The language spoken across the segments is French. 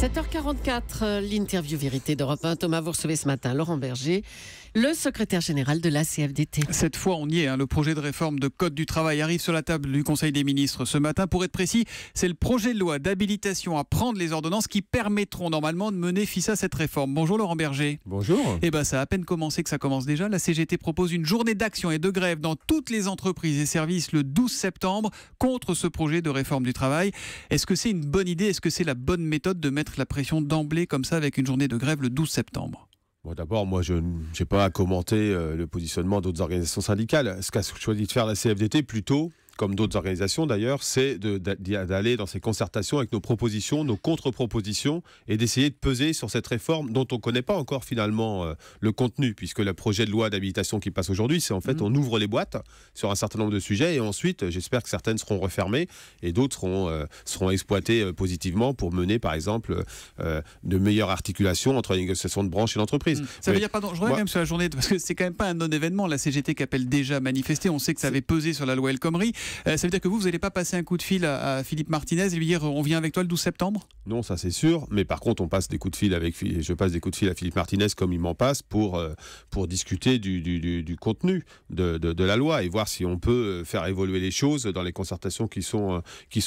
7h44, l'interview vérité d'Europe 1. Thomas, vous recevez ce matin Laurent Berger, le secrétaire général de la CFDT. Cette fois, on y est. Le projet de réforme de Code du travail arrive sur la table du Conseil des ministres ce matin. Pour être précis, c'est le projet de loi d'habilitation à prendre les ordonnances qui permettront normalement de mener FISA cette réforme. Bonjour Laurent Berger. Bonjour. Ça a à peine commencé que ça commence déjà. La CGT propose une journée d'action et de grève dans toutes les entreprises et services le 12 septembre contre ce projet de réforme du travail. Est-ce que c'est une bonne idée? Est-ce que c'est la bonne méthode de mettre la pression d'emblée comme ça avec une journée de grève le 12 septembre? Bon, d'abord, moi, je n'ai pas à commenter le positionnement d'autres organisations syndicales. Ce qu'a choisi de faire la CFDT plutôt, comme d'autres organisations d'ailleurs, c'est d'aller dans ces concertations avec nos propositions, nos contre-propositions, et d'essayer de peser sur cette réforme dont on ne connaît pas encore finalement le contenu, puisque le projet de loi d'habilitation qui passe aujourd'hui, c'est en fait on ouvre les boîtes sur un certain nombre de sujets, et ensuite j'espère que certaines seront refermées et d'autres seront exploitées positivement pour mener par exemple de meilleures articulations entre les négociations de branche et l'entreprise. Ça veut dire, pardon, je reviens quand même sur la journée, parce que c'est quand même pas un non-événement, la CGT qui appelle déjà manifester, on sait que ça avait pesé sur la loi El Khomri. Ça veut dire que vous n'allez pas passer un coup de fil à Philippe Martinez et lui dire on vient avec toi le 12 septembre? Non, ça c'est sûr, mais par contre je passe des coups de fil à Philippe Martinez comme il m'en passe pour discuter du contenu de la loi et voir si on peut faire évoluer les choses dans les concertations qui sont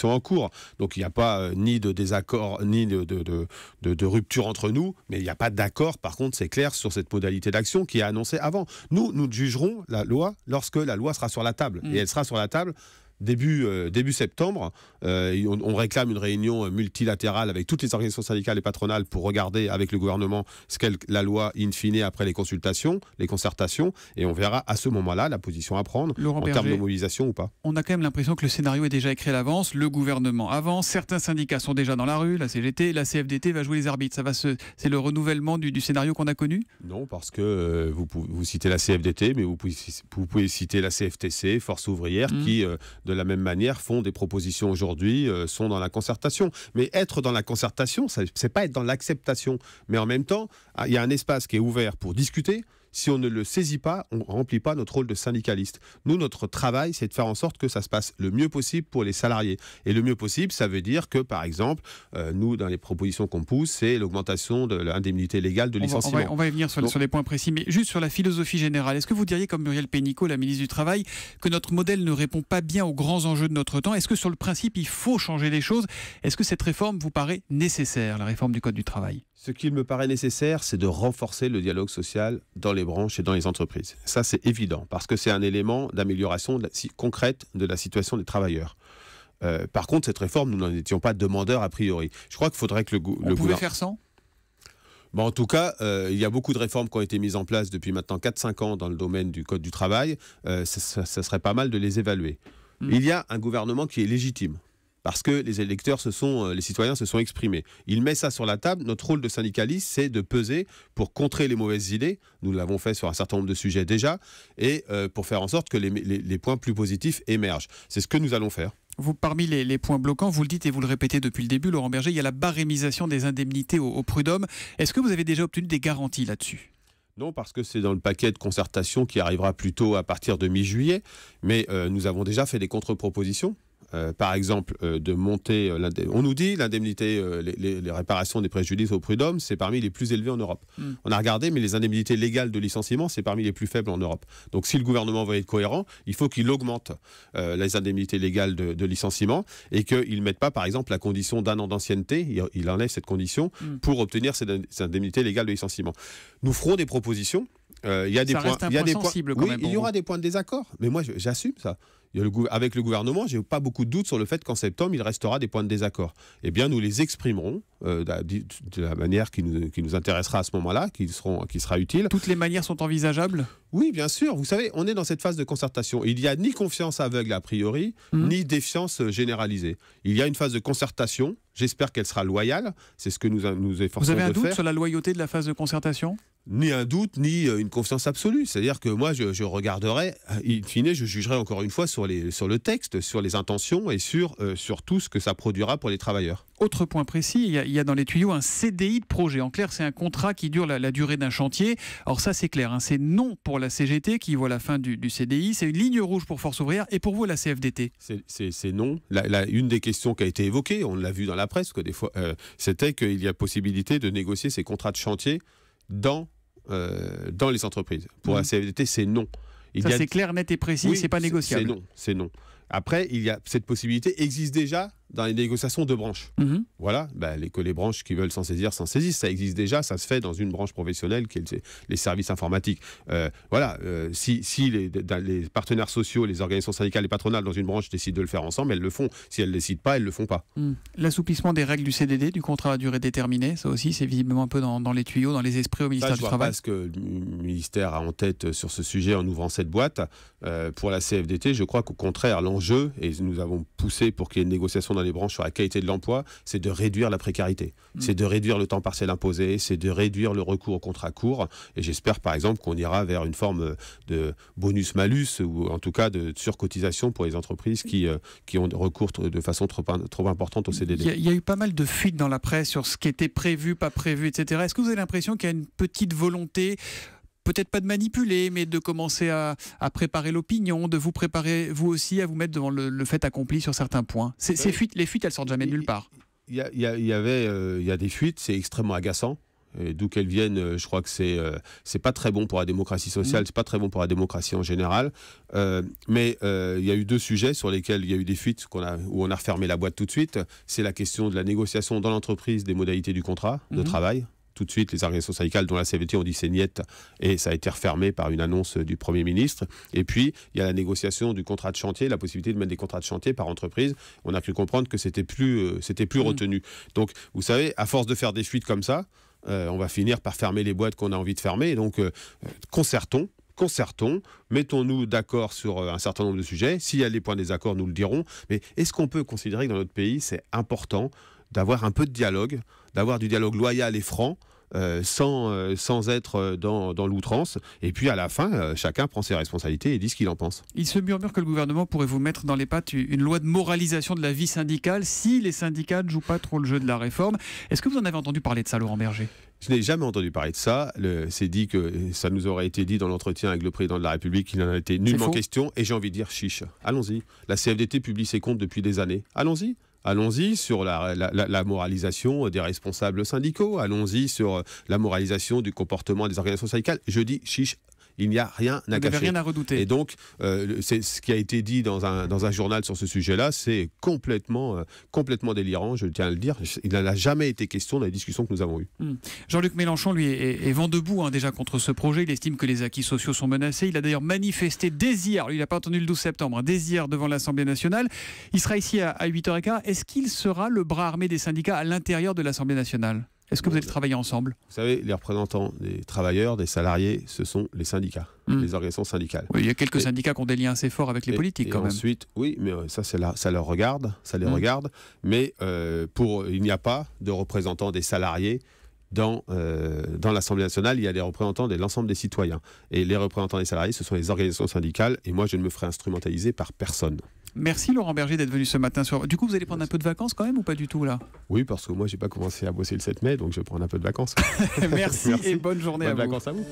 en cours. Donc il n'y a pas ni de désaccord ni de rupture entre nous, mais il n'y a pas d'accord par contre, c'est clair, sur cette modalité d'action qui est annoncée avant. Nous jugerons la loi lorsque la loi sera sur la table, et elle sera sur la table début septembre. On réclame une réunion multilatérale avec toutes les organisations syndicales et patronales pour regarder avec le gouvernement ce qu'est la loi in fine après les consultations, les concertations, et on verra à ce moment-là la position à prendre en termes de mobilisation ou pas. On a quand même l'impression que le scénario est déjà écrit à l'avance, le gouvernement avance, certains syndicats sont déjà dans la rue, la CGT, la CFDT va jouer les arbitres. C'est le renouvellement du scénario qu'on a connu? Non, parce que vous citez la CFDT, mais vous pouvez citer la CFTC, Force ouvrière, qui de la même manière font des propositions aujourd'hui, sont dans la concertation. Mais être dans la concertation, c'est pas être dans l'acceptation. Mais en même temps, il y a un espace qui est ouvert pour discuter. Si on ne le saisit pas, on ne remplit pas notre rôle de syndicaliste. Nous, notre travail, c'est de faire en sorte que ça se passe le mieux possible pour les salariés. Et le mieux possible, ça veut dire que, par exemple, nous, dans les propositions qu'on pousse, c'est l'augmentation de l'indemnité légale de licenciement. On va y venir sur les points précis, mais juste sur la philosophie générale. Est-ce que vous diriez, comme Muriel Pénicaud, la ministre du Travail, que notre modèle ne répond pas bien aux grands enjeux de notre temps? Est-ce que sur le principe, il faut changer les choses? Est-ce que cette réforme vous paraît nécessaire, la réforme du Code du travail? Ce qu'il me paraît nécessaire, c'est de renforcer le dialogue social dans les branches et dans les entreprises. Ça, c'est évident, parce que c'est un élément d'amélioration concrète de la situation des travailleurs. Par contre, cette réforme, nous n'en étions pas demandeurs a priori. Je crois qu'il faudrait que On pouvait faire sans? En tout cas, il y a beaucoup de réformes qui ont été mises en place depuis maintenant 4-5 ans dans le domaine du Code du travail. Ça serait pas mal de les évaluer. Il y a un gouvernement qui est légitime, parce que les électeurs les citoyens se sont exprimés. Il met ça sur la table. Notre rôle de syndicaliste, c'est de peser pour contrer les mauvaises idées. Nous l'avons fait sur un certain nombre de sujets déjà, et pour faire en sorte que les points plus positifs émergent. C'est ce que nous allons faire. Parmi les points bloquants, vous le dites et vous le répétez depuis le début, Laurent Berger, il y a la barémisation des indemnités au prud'homme. Est-ce que vous avez déjà obtenu des garanties là-dessus? Non, parce que c'est dans le paquet de concertation qui arrivera plutôt à partir de mi-juillet. Mais nous avons déjà fait des contre-propositions. Par exemple, de monter... on nous dit l'indemnité, les réparations des préjudices au prud'homme, c'est parmi les plus élevés en Europe. On a regardé, mais les indemnités légales de licenciement, c'est parmi les plus faibles en Europe. Donc si le gouvernement veut être cohérent, il faut qu'il augmente les indemnités légales de licenciement, et qu'il ne mette pas, par exemple, la condition d'1 an d'ancienneté, il enlève cette condition, pour obtenir ces indemnités légales de licenciement. Nous ferons des propositions. Il y a des points sensible quand même. Il y aura des points de désaccord, mais moi j'assume ça. Avec le gouvernement, j'ai pas beaucoup de doutes sur le fait qu'en septembre, il restera des points de désaccord. Eh bien, nous les exprimerons de la manière qui nous intéressera à ce moment-là, qui sera utile. Toutes les manières sont envisageables? Oui, bien sûr. Vous savez, on est dans cette phase de concertation. Il n'y a ni confiance aveugle a priori, ni défiance généralisée. Il y a une phase de concertation. J'espère qu'elle sera loyale. C'est ce que nous efforçons de faire. Vous avez un doute sur la loyauté de la phase de concertation? ni un doute, ni une confiance absolue. C'est-à-dire que moi, je regarderai, in fine, je jugerai encore une fois sur le texte, sur les intentions et sur tout ce que ça produira pour les travailleurs. Autre point précis, il y a dans les tuyaux un CDI de projet. En clair, c'est un contrat qui dure la durée d'un chantier. Alors ça, c'est clair, hein, c'est non pour la CGT qui voit la fin du CDI. C'est une ligne rouge pour Force ouvrière et pour vous, la CFDT. C'est non. Une des questions qui a été évoquée, on l'a vu dans la presse, que des fois, c'était qu'il y a possibilité de négocier ces contrats de chantier dans les entreprises. Pour la CFDT, c'est non. C'est clair, net et précis, oui, c'est pas négociable. C'est non. Après, cette possibilité existe déjà dans les négociations de branches. Voilà, que les branches qui veulent s'en saisir s'en saisissent. Ça existe déjà, ça se fait dans une branche professionnelle qui est les services informatiques. Si les partenaires sociaux, les organisations syndicales et patronales dans une branche décident de le faire ensemble, elles le font. Si elles ne décident pas, elles ne le font pas. L'assouplissement des règles du CDD, du contrat à durée déterminée, ça aussi, c'est visiblement un peu dans les tuyaux, dans les esprits au ministère du Travail. Je ne vois pas ce que le ministère a en tête sur ce sujet en ouvrant cette boîte. Pour la CFDT, je crois qu'au contraire, l'enjeu, et nous avons poussé pour qu'il y ait une négociation dans les branches sur la qualité de l'emploi, c'est de réduire la précarité, c'est de réduire le temps partiel imposé, c'est de réduire le recours au contrat court, et j'espère par exemple qu'on ira vers une forme de bonus-malus, ou en tout cas de surcotisation pour les entreprises qui ont recours de façon trop importante au CDD. Il y a eu pas mal de fuites dans la presse sur ce qui était prévu, pas prévu, etc. Est-ce que vous avez l'impression qu'il y a une petite volonté, peut-être pas de manipuler, mais de commencer à préparer l'opinion, de vous préparer vous aussi à vous mettre devant le fait accompli sur certains points? Les fuites, elles sortent jamais de nulle part. Il y a des fuites, c'est extrêmement agaçant. D'où qu'elles viennent, je crois que c'est pas très bon pour la démocratie sociale, c'est pas très bon pour la démocratie en général. Mais il y a eu deux sujets sur lesquels il y a eu des fuites où on a refermé la boîte tout de suite. C'est la question de la négociation dans l'entreprise des modalités du contrat de travail. Tout de suite, les organisations syndicales, dont la CFDT, ont dit c'est niet, et ça a été refermé par une annonce du Premier ministre. Et puis, il y a la négociation du contrat de chantier, la possibilité de mettre des contrats de chantier par entreprise. On a cru comprendre que c'était plus retenu. Donc, vous savez, à force de faire des fuites comme ça, on va finir par fermer les boîtes qu'on a envie de fermer. Et donc, concertons, mettons-nous d'accord sur un certain nombre de sujets. S'il y a des points de désaccord, nous le dirons. Mais est-ce qu'on peut considérer que dans notre pays, c'est important d'avoir un peu de dialogue, d'avoir du dialogue loyal et franc, sans être dans l'outrance, et puis à la fin, chacun prend ses responsabilités et dit ce qu'il en pense. Il se murmure que le gouvernement pourrait vous mettre dans les pattes une loi de moralisation de la vie syndicale si les syndicats ne jouent pas trop le jeu de la réforme. Est-ce que vous en avez entendu parler de ça, Laurent Berger ? Je n'ai jamais entendu parler de ça. C'est dit que ça nous aurait été dit dans l'entretien avec le président de la République, qu'il n'en a été nullement question, et j'ai envie de dire chiche. Allons-y. La CFDT publie ses comptes depuis des années. Allons-y sur la moralisation des responsables syndicaux. Allons-y sur la moralisation du comportement des organisations syndicales. Je dis chiche. Il n'y a rien à cacher. Rien à redouter. Et donc, c'est ce qui a été dit dans un journal sur ce sujet-là, c'est complètement délirant, je tiens à le dire. Il n'en a jamais été question dans les discussions que nous avons eues. Jean-Luc Mélenchon, lui, est vent debout déjà contre ce projet. Il estime que les acquis sociaux sont menacés. Il a d'ailleurs manifesté dès hier, lui, il n'a pas entendu le 12 septembre, dès hier devant l'Assemblée nationale. Il sera ici à 8h15. Est-ce qu'il sera le bras armé des syndicats à l'intérieur de l'Assemblée nationale ? Est-ce que vous allez travailler ensemble ? Vous savez, les représentants des travailleurs, des salariés, ce sont les syndicats, les organisations syndicales. Oui, il y a quelques syndicats qui ont des liens assez forts avec les politiques quand même. Ensuite, oui, mais ça leur regarde, ça les regarde. Mais il n'y a pas de représentants des salariés dans l'Assemblée nationale. Il y a des représentants de l'ensemble des citoyens. Et les représentants des salariés, ce sont les organisations syndicales. Et moi, je ne me ferai instrumentaliser par personne. Merci Laurent Berger d'être venu ce matin. Du coup, vous allez prendre un peu de vacances quand même ou pas du tout là ? Oui, parce que moi, je n'ai pas commencé à bosser le 7 mai, donc je vais prendre un peu de vacances. Merci et bonne journée à vous. Bonnes vacances à vous.